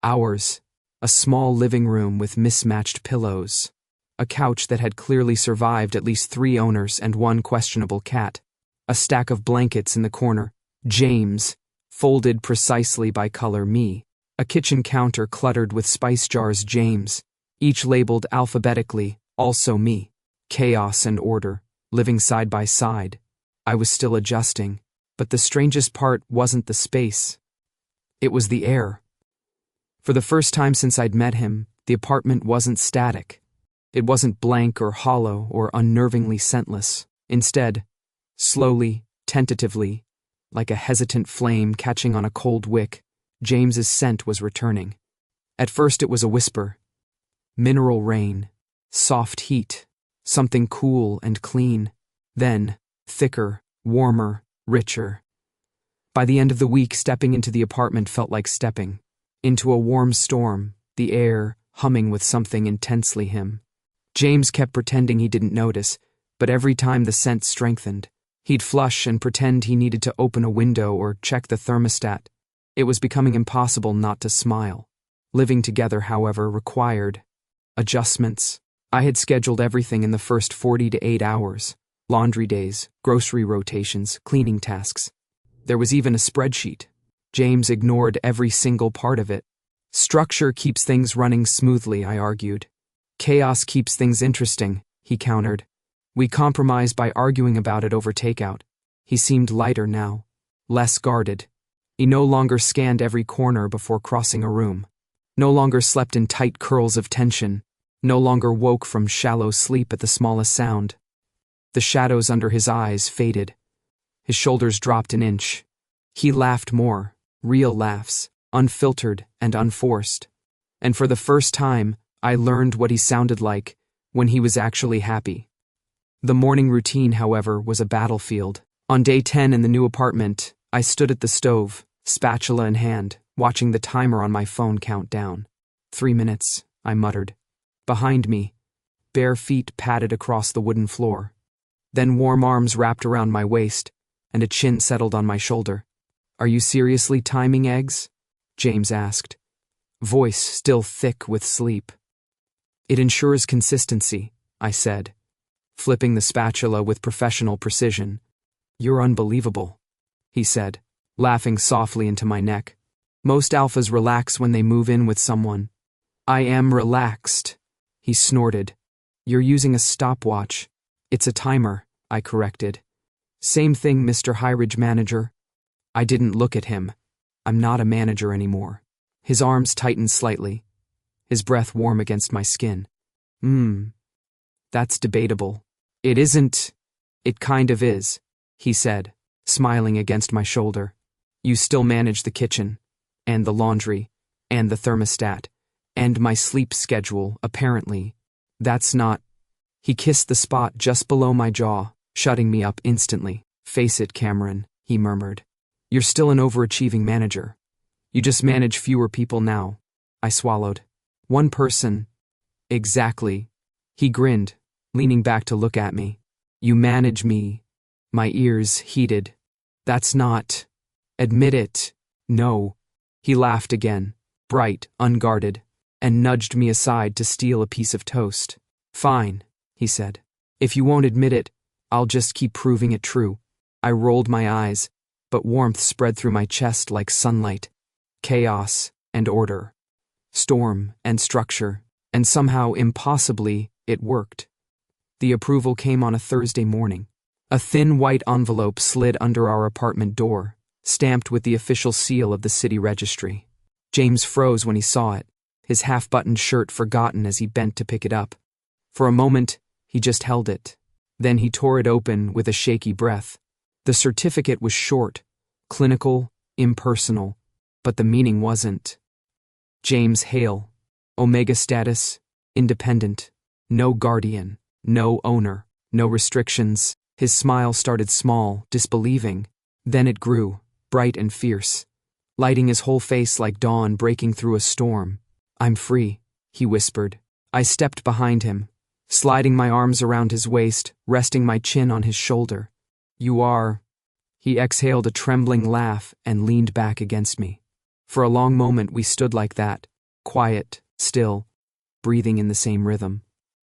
ours, a small living room with mismatched pillows, a couch that had clearly survived at least 3 owners and 1 questionable cat, a stack of blankets in the corner, James, folded precisely by color, me, a kitchen counter cluttered with spice jars, James, each labeled alphabetically, also me, chaos and order, living side by side. I was still adjusting, but the strangest part wasn't the space. It was the air. For the first time since I'd met him, the apartment wasn't static. It wasn't blank or hollow or unnervingly scentless. Instead, slowly, tentatively, like a hesitant flame catching on a cold wick, James's scent was returning. At first it was a whisper. Mineral rain, soft heat, something cool and clean. Then, thicker, warmer, richer. By the end of the week, stepping into the apartment felt like stepping into a warm storm, the air humming with something intensely him. James kept pretending he didn't notice, but every time the scent strengthened, he'd flush and pretend he needed to open a window or check the thermostat. It was becoming impossible not to smile. Living together, however, required adjustments. I had scheduled everything in the first 40 to 8 hours. Laundry days, grocery rotations, cleaning tasks. There was even a spreadsheet. James ignored every single part of it. Structure keeps things running smoothly, I argued. Chaos keeps things interesting, he countered. We compromised by arguing about it over takeout. He seemed lighter now, less guarded. He no longer scanned every corner before crossing a room. No longer slept in tight curls of tension. No longer woke from shallow sleep at the smallest sound. The shadows under his eyes faded. His shoulders dropped an inch. He laughed more, real laughs, unfiltered and unforced. And for the first time, I learned what he sounded like when he was actually happy. The morning routine, however, was a battlefield. On day 10 in the new apartment, I stood at the stove, spatula in hand, watching the timer on my phone count down. 3 minutes, I muttered. Behind me, bare feet padded across the wooden floor. Then warm arms wrapped around my waist, and a chin settled on my shoulder. Are you seriously timing eggs? James asked, voice still thick with sleep. It ensures consistency, I said, flipping the spatula with professional precision. You're unbelievable, he said, laughing softly into my neck. Most alphas relax when they move in with someone. I am relaxed, he snorted. You're using a stopwatch. It's a timer, I corrected. Same thing, Mr. Highridge manager. I didn't look at him. I'm not a manager anymore. His arms tightened slightly, his breath warm against my skin. That's debatable. It isn't. It kind of is, he said, smiling against my shoulder. You still manage the kitchen, and the laundry, and the thermostat, and my sleep schedule, apparently. That's not. He kissed the spot just below my jaw, shutting me up instantly. Face it, Cameron, he murmured. You're still an overachieving manager. You just manage fewer people now. I swallowed. One person. Exactly. He grinned, leaning back to look at me. You manage me. My ears heated. That's not. Admit it. No. He laughed again, bright, unguarded, and nudged me aside to steal a piece of toast. Fine, he said. If you won't admit it, I'll just keep proving it true. I rolled my eyes, but warmth spread through my chest like sunlight. Chaos and order. Storm and structure. And somehow, impossibly, it worked. The approval came on a Thursday morning. A thin white envelope slid under our apartment door, stamped with the official seal of the city registry. James froze when he saw it, his half-buttoned shirt forgotten as he bent to pick it up. For a moment, he just held it. Then he tore it open with a shaky breath. The certificate was short, clinical, impersonal, but the meaning wasn't. James Hale. Omega status, independent, no guardian, no owner, no restrictions. His smile started small, disbelieving. Then it grew, bright and fierce, lighting his whole face like dawn breaking through a storm. I'm free, he whispered. I stepped behind him, sliding my arms around his waist, resting my chin on his shoulder. You are. He exhaled a trembling laugh and leaned back against me. For a long moment we stood like that, quiet, still, breathing in the same rhythm.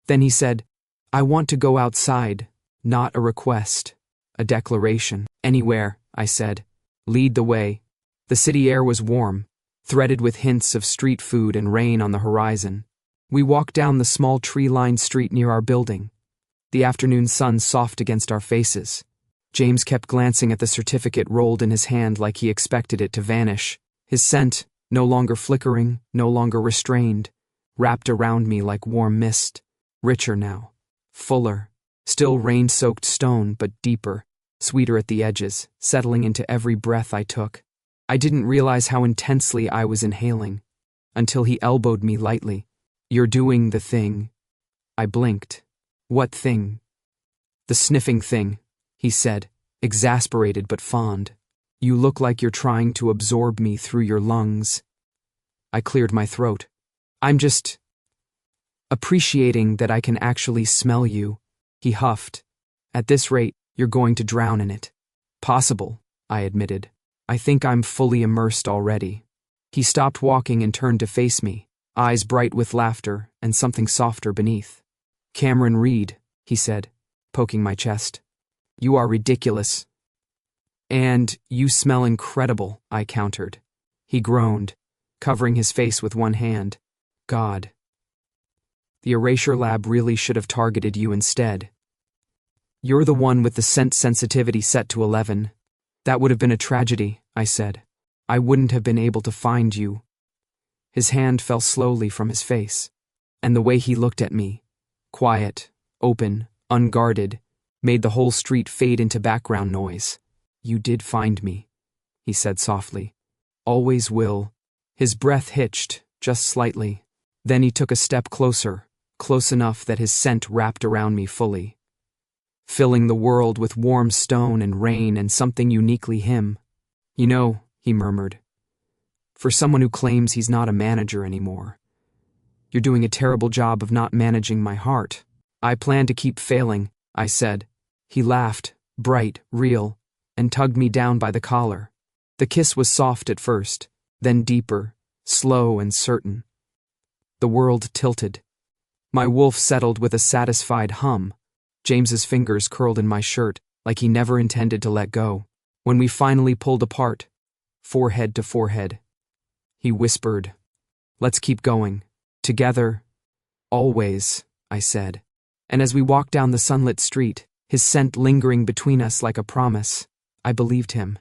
Then he said, I want to go outside, not a request, a declaration. Anywhere, I said. Lead the way. The city air was warm, threaded with hints of street food and rain on the horizon. We walked down the small tree-lined street near our building, the afternoon sun soft against our faces. James kept glancing at the certificate rolled in his hand like he expected it to vanish. His scent, no longer flickering, no longer restrained, wrapped around me like warm mist. Richer now, fuller, still rain-soaked stone, but deeper, sweeter at the edges, settling into every breath I took. I didn't realize how intensely I was inhaling, until he elbowed me lightly. You're doing the thing. I blinked. What thing? The sniffing thing, he said, exasperated but fond. You look like you're trying to absorb me through your lungs. I cleared my throat. I'm just appreciating that I can actually smell you, he huffed. At this rate, you're going to drown in it. Possible, I admitted. I think I'm fully immersed already. He stopped walking and turned to face me, eyes bright with laughter and something softer beneath. Cameron Reed, he said, poking my chest. You are ridiculous. And you smell incredible, I countered. He groaned, covering his face with one hand. God. The Erasure Lab really should have targeted you instead. You're the one with the scent sensitivity set to 11. That would have been a tragedy, I said. I wouldn't have been able to find you. His hand fell slowly from his face, and the way he looked at me, quiet, open, unguarded, made the whole street fade into background noise. You did find me, he said softly. Always will. His breath hitched, just slightly. Then he took a step closer, close enough that his scent wrapped around me fully, filling the world with warm stone and rain and something uniquely him. You know, he murmured, for someone who claims he's not a manager anymore, you're doing a terrible job of not managing my heart. I plan to keep failing, I said. He laughed, bright, real, and tugged me down by the collar. The kiss was soft at first, then deeper, slow and certain. The world tilted. My wolf settled with a satisfied hum. James's fingers curled in my shirt like he never intended to let go. When we finally pulled apart, forehead to forehead, he whispered, "Let's keep going. Together. Always," I said. And as we walked down the sunlit street, his scent lingering between us like a promise, I believed him.